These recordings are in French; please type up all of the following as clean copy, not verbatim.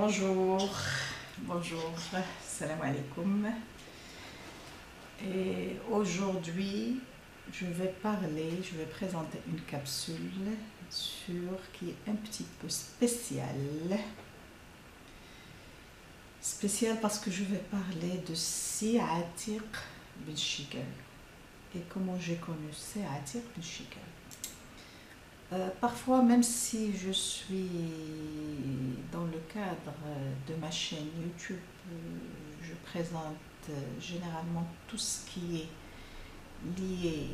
Bonjour, bonjour, salam alaikum. Et aujourd'hui, je vais présenter une capsule qui est un petit peu spéciale. Spéciale parce que je vais parler de Si Atiq Ben Shigal et comment j'ai connu Si Atiq Ben Shigal. Parfois, même si je suis dans le cadre de ma chaîne YouTube, je présente généralement tout ce qui est lié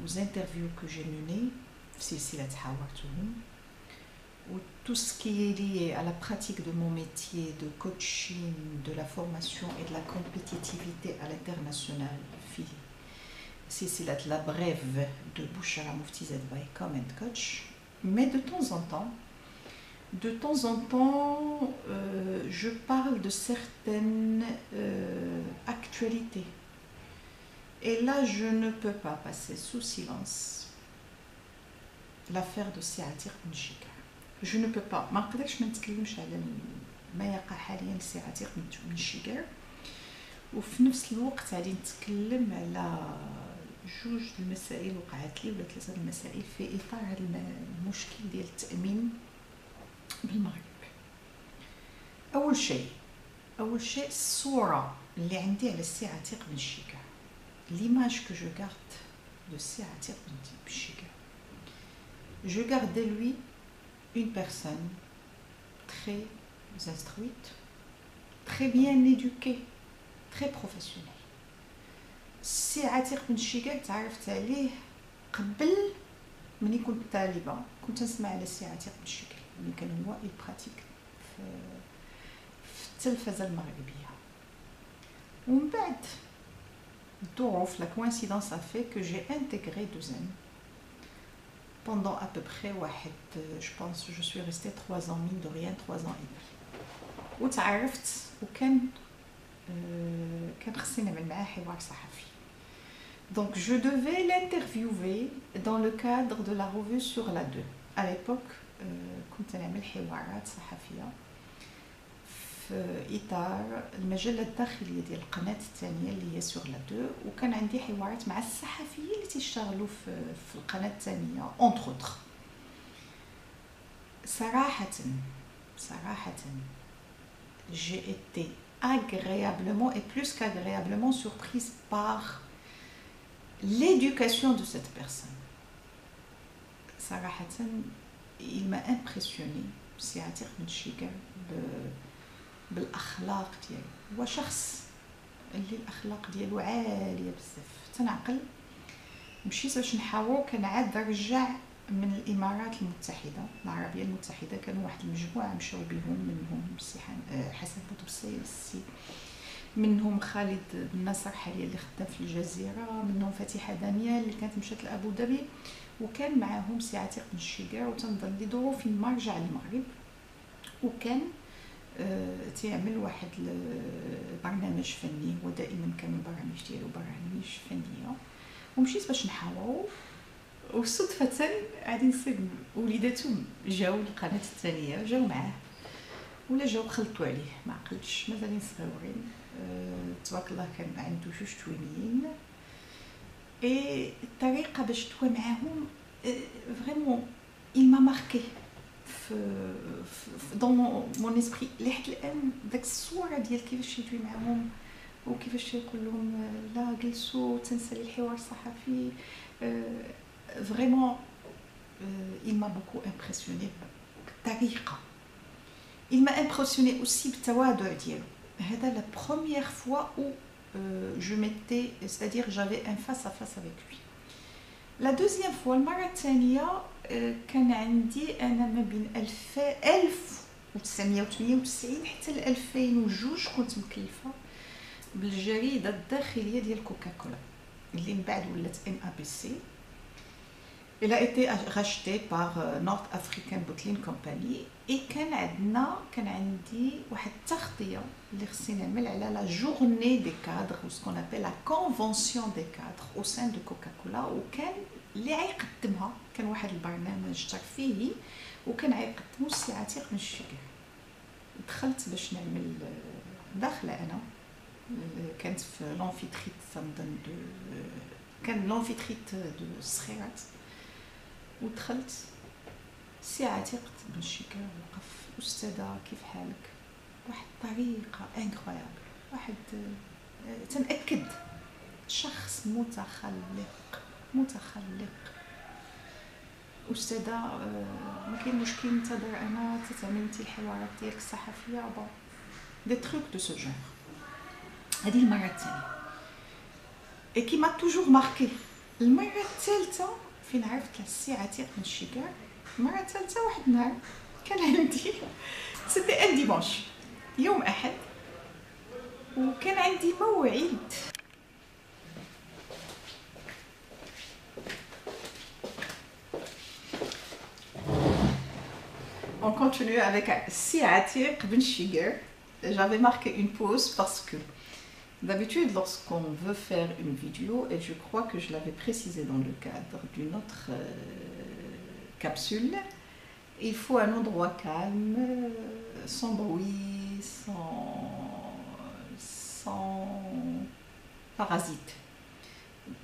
aux interviews que j'ai menées, ou tout ce qui est lié à la pratique de mon métier de coaching, de la formation et de la compétitivité à l'international. C'est la brève de Bouchara Mufti Zedbaï Comment Coach. Mais de temps en temps, je parle de certaines actualités. Et là, je ne peux pas passer sous silence l'affaire de Si Atiq Ben Shigal. Je ne peux pas. ما نقدرش ما نتكلمش على ما يقع حاليا لسي عتيق بن شيكار وفي نفس الوقت غادي نتكلم على جوج المسائل وقعت لي ولا ثلاثه المسائل في اطار هذا المشكل ديال التامين بالمغرب. اول شيء الصوره اللي عندي على سي عتيق بن شيكار، l'image que je garde de Si Atiq Ben Shigal. Je garde de lui une personne très instruite, très bien éduquée, très professionnelle. سي عتيق بن شيكال تعرفت عليه قبل مني كنت طالبه، كنت نسمع على سي عتيق بن شيكال اللي كان هو يبراتيك في التلفزه المغربيه. ومن بعد الظروف la coïncidence a fait que j'ai intégré Douzaine pendant à peu près je pense je suis restée 3 ans mine de rien 3 ans et demi. وتعرفت وكان خصني نعمل معاه حوار صحفي. Donc je devais l'interviewer dans le cadre de la revue sur la 2. À l'époque, كنت نعمل حوارات صحفية في إطار المجلة الداخلية ديال القناة الثانية اللي هي سور لا 2، وكان عندي حوارات مع الصحفيين اللي تيشتغلوا في القناة الثانية entre autres. صراحة j'ai été agréablement et plus qu'agréablement surprise par l'éducation de cette personne. صراحة il m'a impressionné سي عتيق بن شيكال بالأخلاق ديالو. هو شخص اللي الأخلاق ديالو عالية بزاف. تنعقل مشيت باش نحاور، كان عاد رجع من الإمارات المتحدة العربية المتحدة، كانوا واحد المجموعة مشاو بهم، منهم حسن بوطبسي، منهم خالد بن نصر حاليا اللي خدام في الجزيرة، منهم فاتحة دانيال اللي كانت مشات لأبو ظبي، وكان معاهم سي عتيق بن شيكار. وتنظن لي ظروف ما رجع للمغرب، وكان تيعمل واحد البرنامج فني، هو دائما كان البرامج ديالو برامج فنية. ومشيت باش نحاورو، وصدفة غادي نصيب وليداتو جاو للقناة الثانية، جاو معاه ولا جاو خلطوا عليه، ما عقلتش، مازالين صغيورين. تبارك الله كان عنده 2 توينيين. اي الطريقة باش توا معاهم فريمون il m'a marqué dans mon esprit لحد الان. داك الصورة ديال كيفاش يدوي معاهم وكيفاش يقول لهم لا جلسوا تنسالي الحوار الصحفي. Vraiment, il m'a beaucoup impressionné بالطريقة. Il m'a impressionné aussi بالتواضع ديالو. هذا la première fois où je m'étais, c'est-à-dire j'avais un face à face avec lui. La deuxième fois المرة الثانية كان عندي أنا ما بين 1998 حتى ل 2002 كنت مكلفة بالجريدة الداخلية ديال كوكاكولا اللي من بعد ولات MABC. Elle a été rachetée par North African Bottling Company. Et كان عندي واحد التغطية اللي خصني نعمل على la journée des cadres ou ce qu'on appelle la convention des cadres au sein de Coca-Cola. وكان اللي غيقدمها كان واحد البرنامج ترفيهي وكان غيقدمو سي عتيق بن شيكار. دخلت باش نعمل داخله انا كانت في لونفيتريت تنظن دو كان لونفيتريت دو الصغيرات ودخلت سي عتيق بن شيكا وقف استاذه كيف حالك واحد الطريقه انكرويابل واحد تنأكد شخص متخلق استاذه ما كاين مشكل ننتظر انا تعملي انت الحوارات ديالك الصحفيه بون دي تروك دو سو جونغ. هذه المره الثانيه اي كي ما توجور ماركي. المره الثالثه فين عرفت السي عتيق بن الشيكار. المره الثالثه واحد النهار كان عندي سيتي ان ديمانش يوم احد وكان عندي موعد On continue avec Si Atiq Ben Shiger. J'avais marqué une pause parce que d'habitude lorsqu'on veut faire une vidéo, et je crois que je l'avais précisé dans le cadre d'une autre capsule, il faut un endroit calme, sans bruit, sans parasites.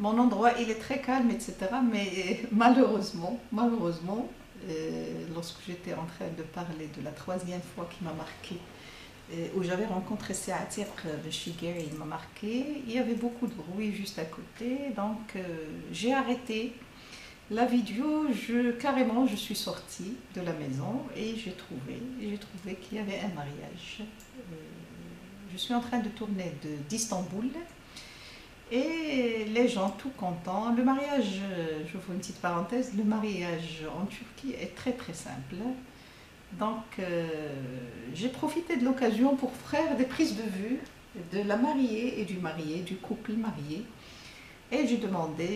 Mon endroit il est très calme, etc. Mais malheureusement, lorsque j'étais en train de parler de la troisième fois qui m'a marqué, où j'avais rencontré Si Atiq Ben Shiger, il m'a marqué, il y avait beaucoup de bruit juste à côté, donc j'ai arrêté la vidéo, carrément je suis sortie de la maison et j'ai trouvé qu'il y avait un mariage. Je suis en train de tourner d'Istanbul. Et les gens tout contents. Le mariage, je vous fais une petite parenthèse, le mariage en Turquie est très très simple. Donc j'ai profité de l'occasion pour faire des prises de vue de la mariée et du marié, du couple marié. Et j'ai demandé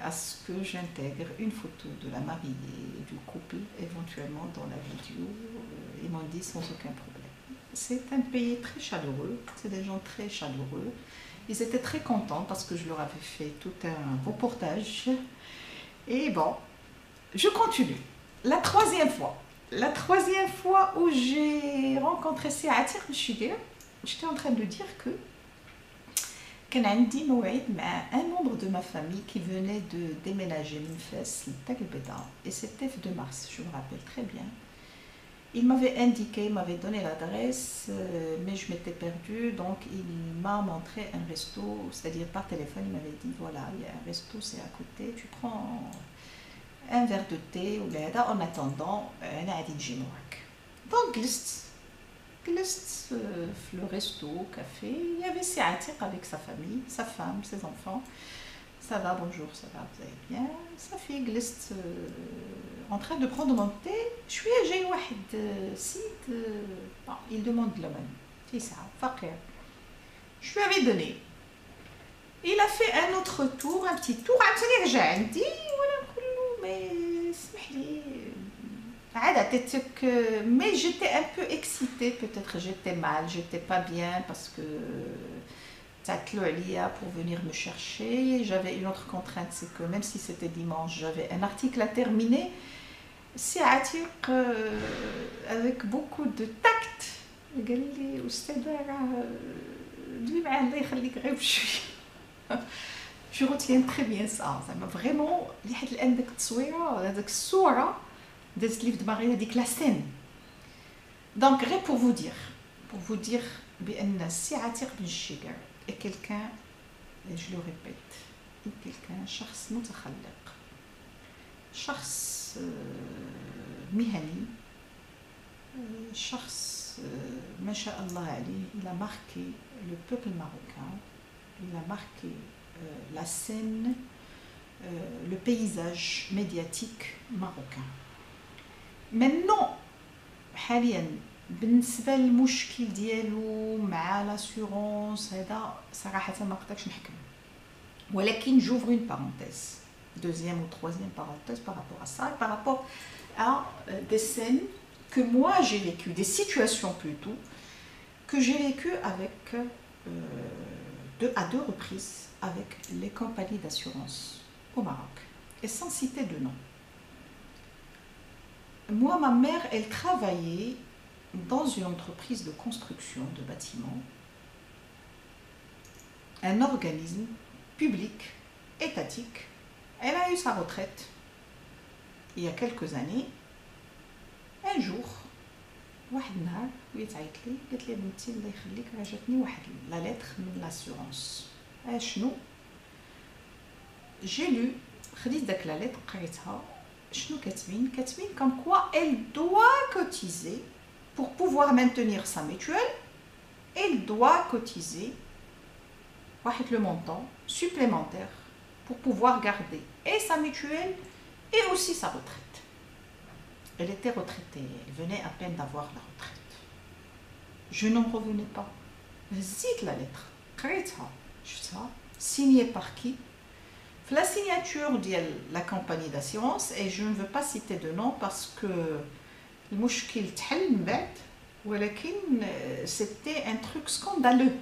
à ce que j'intègre une photo de la mariée et du couple éventuellement dans la vidéo. Ils m'ont dit sans aucun problème. C'est un pays très chaleureux, c'est des gens très chaleureux. Ils étaient très contents parce que je leur avais fait tout un reportage. Et bon, je continue. La troisième fois où j'ai rencontré Si Atiq Ben Shiger, j'étais en train de dire que كان عندي موعد مع un membre de ma famille qui venait de déménager من فاس لتاك البيضاء. Et c'était le 2 mars, je me rappelle très bien. Il m'avait indiqué, il m'avait donné l'adresse, mais je m'étais perdue, donc il m'a montré un resto, c'est-à-dire par téléphone, il m'avait dit voilà, il y a un resto, c'est à côté, tu prends un verre de thé ou là, en attendant, أنا غادي نجي معاك. Donc جلست في le resto, café, il y avait Si Atiq avec sa famille, sa femme, ses enfants. Ça va, bonjour, ça va, vous allez bien. Sa fille glisse en train de prendre mon thé. Je suis j'ai un site, il demande la main. C'est ça, fakir. Je lui avais donné. Il a fait un autre tour, un petit tour. عاوتاني رجع عندي وانا نقول له mais اسمح لي عاد عطيتك. Mais j'étais un peu excitée, peut-être j'étais mal, j'étais pas bien parce que pour venir me chercher. J'avais une autre contrainte, c'est que même si c'était dimanche, j'avais un article à terminer. Si Atiq, avec beaucoup de tact, قال لي أستاذة راه دوي معاه الله يخليك غير بشوية. Je retiens très bien ça. زعما فريمون لحد الآن داك التصويرة هذاك الصورة دازت لي في دماغي هذيك لا سين. Donc غير pour vous dire بأن Si Atiq Ben Shiger est quelqu'un, et je le répète, est quelqu'un, شخص متخلق, شخص مهني, شخص ما شاء الله عليه. Il a marqué le peuple marocain, il a marqué la scène, le paysage médiatique marocain. Maintenant, حاليا بالنسبه للمشكل ديالو مع لاسيورونس هذا صراحه ما نقدرش نحكم, ولكن j'ouvre une parenthèse, deuxième ou troisième parenthèse par rapport à ça, par rapport à des scènes que moi j'ai vécues, des situations plutôt que j'ai vécues avec à deux reprises avec les compagnies d'assurance au Maroc, et sans citer de nom. Moi, ma mère, elle travaillait dans une entreprise de construction de bâtiments, un organisme public, étatique. Elle a eu sa retraite il y a quelques années. Un jour, واحد النهار وليت عيط لي قالت لي بنتي الله يخليك راه جاتني واحد لا ليتر من لاسيورونس. شنو؟ جي لو خديت داك لا ليتر قريتها. شنو كاتبين comme quoi elle doit cotiser pour pouvoir maintenir sa mutuelle. Elle doit cotiser le montant supplémentaire pour pouvoir garder et sa mutuelle et aussi sa retraite. Elle était retraitée, elle venait à peine d'avoir la retraite. Je n'en revenais pas. Zite la lettre, signée par qui? La signature de la compagnie d'assurance, et je ne veux pas citer de nom parce que le mouchkil t'hal m'bad, ولكن c'était un truc scandaleux.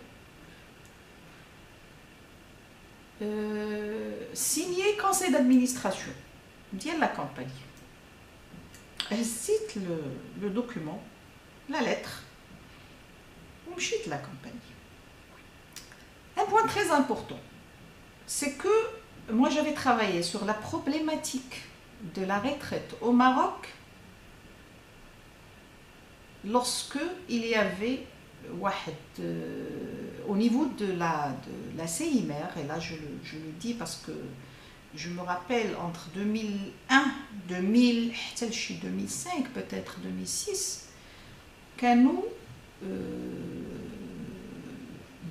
Signé conseil d'administration de la compagnie. Elle cite le document, la lettre, ou de la compagnie. Un point très important, c'est que moi j'avais travaillé sur la problématique de la retraite au Maroc lorsque il y avait au niveau de la CIMR, et là je le dis parce que je me rappelle entre 2001, 2005, peut-être 2006, qu'à nous,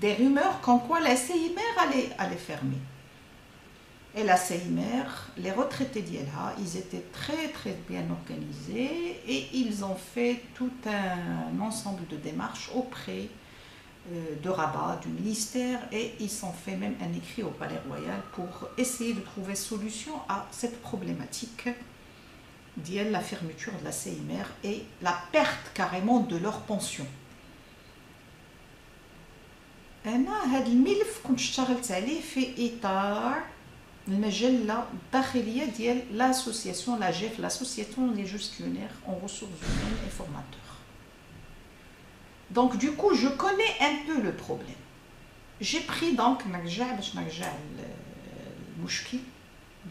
des rumeurs comme quoi la CIMR allait fermer. Et la CIMR, les retraités d'Yelha, ils étaient très très bien organisés et ils ont fait tout un ensemble de démarches auprès de Rabat, du ministère, et ils ont fait même un écrit au Palais Royal pour essayer de trouver solution à cette problématique d'Yel, la fermeture de la CIMR et la perte carrément de leur pension. أنا هذا الملف كنت اشتغلت عليه في إطار المجلة الداخلية ديال l'association l'AGF, l'association des gestionnaires en ressources humaines et formateurs. Donc du coup, je connais un peu le problème. J'ai pris donc باش نرجع المشكل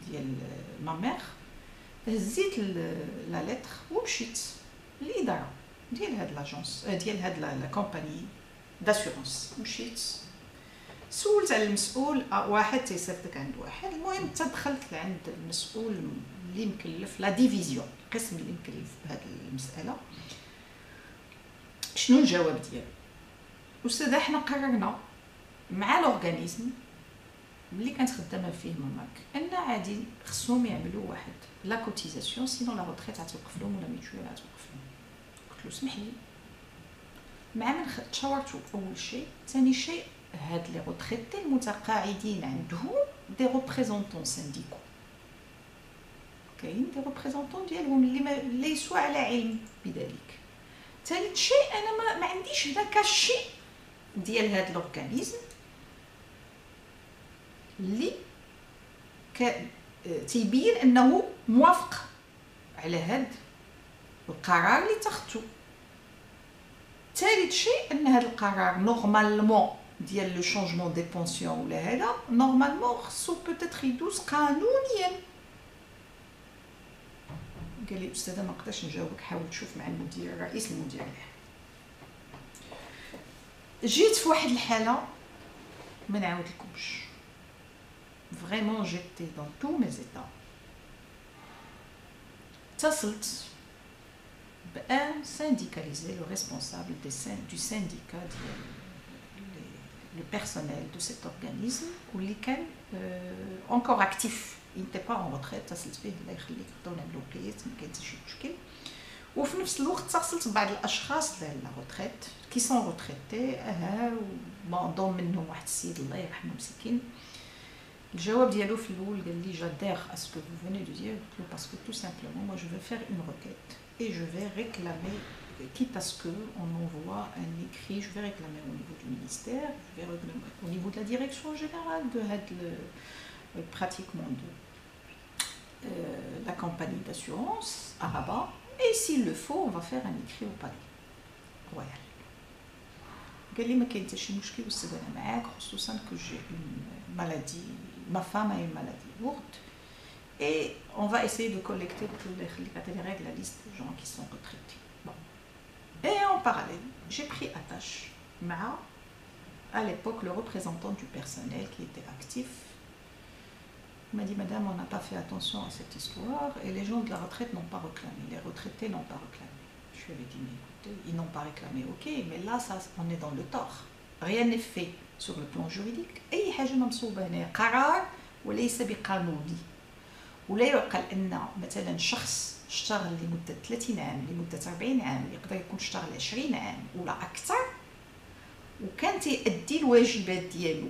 ديال ma mère, هزيت la lettre ومشيت للإدارة ديال هاد لاجونس ديال هاد لا كومباني داسيورونس. مشيت سولت على المسؤول، واحد تيصيفطك عند واحد. المهم تدخلت لعند المسؤول اللي مكلف لا ديفيزيون، القسم اللي مكلف بهذه المساله. شنو الجواب ديالو؟ استاذه حنا قررنا مع لورغانيزم اللي كانت خدامه فيه ماماك ان عادي خصهم يعملوا واحد لا كوتيزاسيون، سينو لا روتريت غتوقف لهم ولا ميتوال غتوقف لهم. قلت له اسمح لي، مع من تشاورتو اول شيء، ثاني شيء هاد لي روتريتي المتقاعدين عندهم دي ريبريزونطون سانديكو، كاين دي ريبريزونطون ديالهم اللي ليسوا على علم بذلك. ثالث شيء انا ما عنديش هذاك الشيء ديال هاد لورغانيزم اللي تيبين انه موافق على هاد القرار اللي تاخذتو. ثالث شيء ان هذا القرار نورمالمون ديال لو شونجمون دي بونسيون ولا هذا نورمالمون خصو بوتيتر يدوز قانونيا. قال لي استاذه ما نقدرش نجاوبك، حاول تشوف مع المدير رئيس المديريه. جيت في واحد الحاله ما نعاودلكمش، فريمون جيتي دون تو مي زيتا. اتصلت بان syndicalisé, le responsable du syndicat le personnel de cet organisme واللي كان encore actif. il n'était pas en retraite. اتصلت فيه الله يخليك بقاو نعملو بليت، ما كاين حتى شي مشكل. وفي نفس الوقت اتصلت ببعض الاشخاص ديال لا روتريت كي سون روتريتي ضم منهم واحد السيد الله يرحمه مسكين. الجواب ديالو في الاول قال لي جادير اسكو فو فوني دو دير. قلت له باسكو تو سامبلومون moi je veux faire une requête et je vais réclamer, quitte à ce qu'on envoie un écrit, je vais réclamer au niveau du ministère, je vais réclamer au niveau de la direction générale de pratiquement de la compagnie d'assurance à Rabat, et s'il le faut, on va faire un écrit au palais. رويال. قال لي ما كاين حتى شي مشكل والسد انا معاك خصوصا كو جي اون مالادي ما فام a une maladie lourde et on va essayer de collecter tous les règles la liste de gens qui sont retraités. Bon. Et en parallèle, j'ai pris attache مع à l'époque le représentant du personnel qui était actif. Il m'a dit madame, on n'a pas fait attention à cette histoire et les gens de la retraite n'ont pas réclamé, les retraités n'ont pas réclamé. Je lui avais dit mais écoutez, ils n'ont pas réclamé, ok, mais là ça, on est dans le tort. Rien n'est fait sur le plan juridique. أي حاجة ممصوبة هنا قرار وليس بقانوني. ولا يعقل أن مثلا شخص اشتغل لمدة 30 عام لمدة 40 عام يقدر يكون اشتغل 20 عام ولا أكثر وكان تيأدي الواجبات ديالو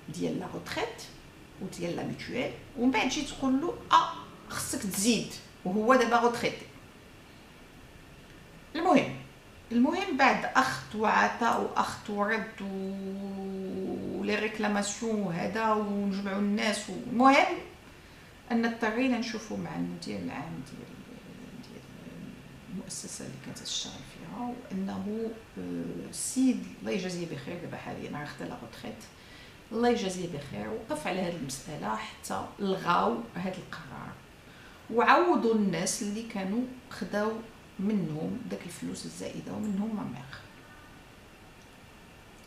ديال لا روتريت وديال لا ميتويل ومن بعد تجي تقول له خصك تزيد وهو دابا روتريتي. المهم بعد اخذ وعطاء واخذ ورد ولي ريكلاماسيون وهذا ونجمعوا الناس المهم ان اضطرينا نشوفوا مع المدير العام ديال المؤسسه اللي كانت تشتغل فيها وانه السيد الله يجازيه بخير دابا حاليا راه خدا لا روتريت الله يجازيه بخير وقف على هذه المساله حتى لغاو هذا القرار وعوضوا الناس اللي كانوا خداو منهم داك الفلوس الزائده ومنهم مامير.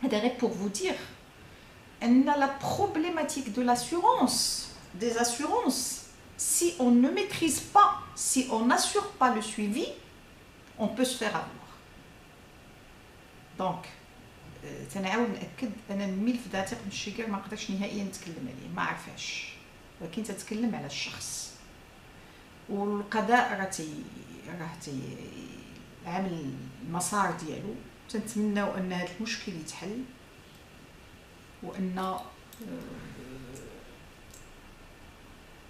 هذا غير pour vous dire ان la problématique de l'assurance des assurances si on ne maîtrise pas si on n'assure pas le suivi on peut se faire avoir. donc تنعاود ناكد انا الملف ذاتي ماشي كاع ما نقدرش نهائيا نتكلم عليه ما عرفاش ولكن تتكلم على الشخص والقضاء راه عامل المسار ديالو. تنتمناو ان هذا المشكل يتحل وان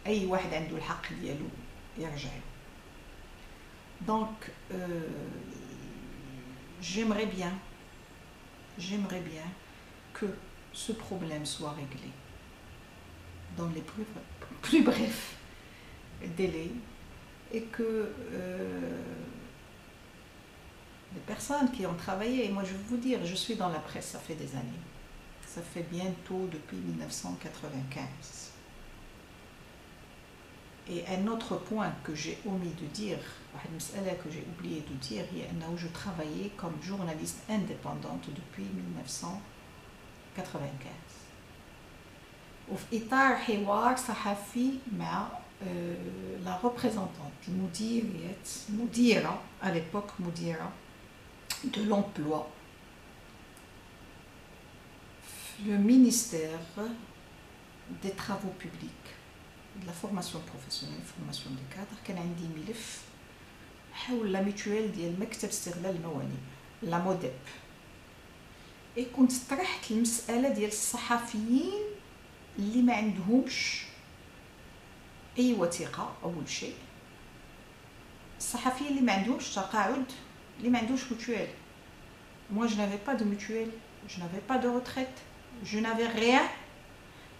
اي واحد عنده الحق ديالو يرجع له. دونك j'aimerais bien que ce problème soit réglé dans les plus brefs délais et que les personnes qui ont travaillé, et moi je vais vous dire, je suis dans la presse, ça fait des années, ça fait bientôt depuis 1995. Et un autre point que j'ai omis de dire, que j'ai oublié de dire, je travaillais comme journaliste indépendante depuis 1995. وفي إطار حوار صحفي مع la représentante, à l'époque مديرة de l'emploi, le ministère des travaux publics, de la formation professionnelle, formation des cadres. كان عندي ملف حول لا ميتويل ديال مكتب استغلال الموانئ لا موديب اي كنت طرحت المسألة ديال الصحفيين اللي ما عندهمش اي وثيقه. اول شيء الصحفيين اللي ما عندهمش تقاعد اللي ما عندوش mutuelle. Moi je n'avais pas de mutuelle, je n'avais pas de retraite, je n'avais rien.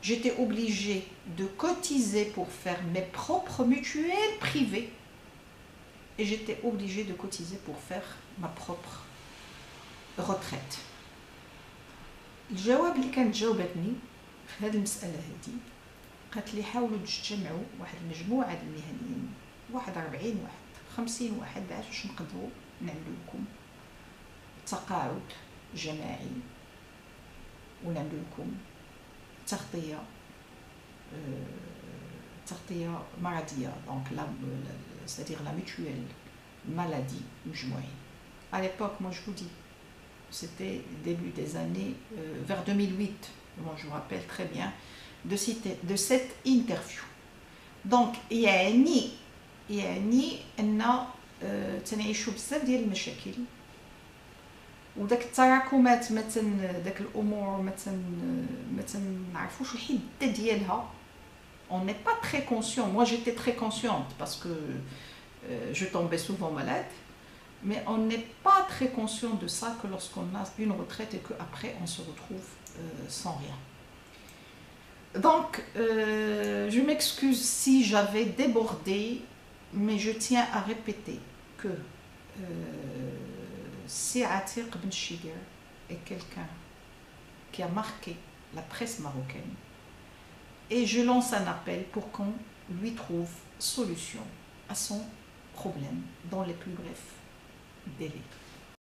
J'étais obligée de cotiser pour faire mes propres mutuelles privées et j'étais obligée de cotiser pour faire ma propre retraite. الجواب اللي كانت جاوبتني في هذه المسألة هذه قالت لي حاولوا تجمعوا واحد المجموعة د المهنيين 41 واحد 50 واحد باش نقدروا نعملوا لكم تقاعد جماعي ونعملوا لكم تغطية مرضية دونك c'est-à-dire la mutuelle maladie مجموعين. À l'époque, moi je vous dis, c'était début des années vers 2008. Moi je me rappelle très bien de cette interview. Donc يعني ان تنعيشوا بزاف ديال المشاكل وداك التراكمات داك الامور ما تنعرفوش الحده ديالها. On n'est pas très conscient. Moi j'étais très consciente parce que je tombais souvent malade, mais on n'est pas très conscient de ça que lorsqu'on a une retraite et qu'après on se retrouve sans rien. Donc je m'excuse si j'avais débordé, mais je tiens à répéter que Si Atiq Ben Chiger est quelqu'un qui a marqué la presse marocaine, et je lance un appel pour qu'on lui trouve solution à son problème dans les plus brefs délais.